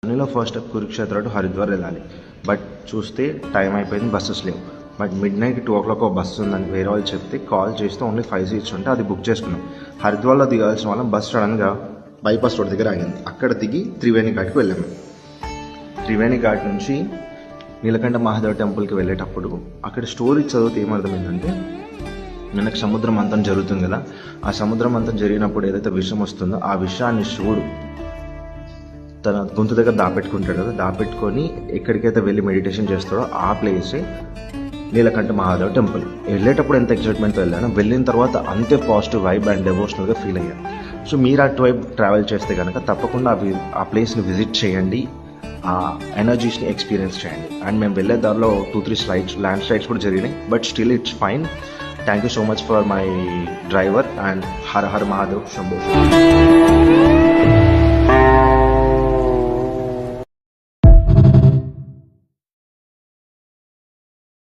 జర్నీలో first step Kurukshetra to Haridwar వెళ్ళాలి. But చూస్తే టైం అయిపోయింది, బస్సెస్ లేవు. బట్ మిడ్-నైట్ 2 o'clock ఒక బస్సు ఉందని వేరే వాళ్ళు చెప్తే కాల్ చేస్తే ఓన్లీ 5 seats ఉంటే అది బుక్ చేసుకున్నాం. హరిద్వార్లో దిగాల్సిన వాళ్ళం బస్ సడన్గా బైపాస్ రోడ్ దగ్గర ఆగింది. అక్కడ దిగి త్రివేణి ఘాట్కి వెళ్ళాము. త్రివేణి ఘాట్ నుంచి నీలకంఠ మహాదేవ టెంపుల్కి వెళ్ళేటప్పుడు అక్కడ స్టోరీ చదివితే ఏమర్థమైందంటే, మనకు సముద్రం అంతం జరుగుతుంది కదా, ఆ సముద్రం అంతం జరిగినప్పుడు ఏదైతే విషయం వస్తుందో ఆ విషయాన్ని శివుడు తన గొంతు దగ్గర దాపెట్టుకుంటాడు కదా, దాపెట్టుకొని ఎక్కడికైతే వెళ్ళి మెడిటేషన్ చేస్తాడో ఆ ప్లేసే నీలకంఠ మహాదేవ్ టెంపుల్. వెళ్ళేటప్పుడు ఎంత ఎక్సైట్మెంట్తో వెళ్ళాను, వెళ్ళిన తర్వాత అంతే పాజిటివ్ వైబ్ అండ్ డెవోషనల్గా ఫీల్ అయ్యాను. సో మీరు అటువైపు ట్రావెల్ చేస్తే కనుక తప్పకుండా ఆ ప్లేస్ని విజిట్ చేయండి, ఆ ఎనర్జీస్ని ఎక్స్పీరియన్స్ చేయండి. అండ్ మేము వెళ్ళే దారిలో 2-3 స్లైడ్స్, ల్యాండ్ స్లైడ్స్ కూడా జరిగినాయి. But still it's fine. Thank you so much for my driver and Har Har Mahadev Shambho.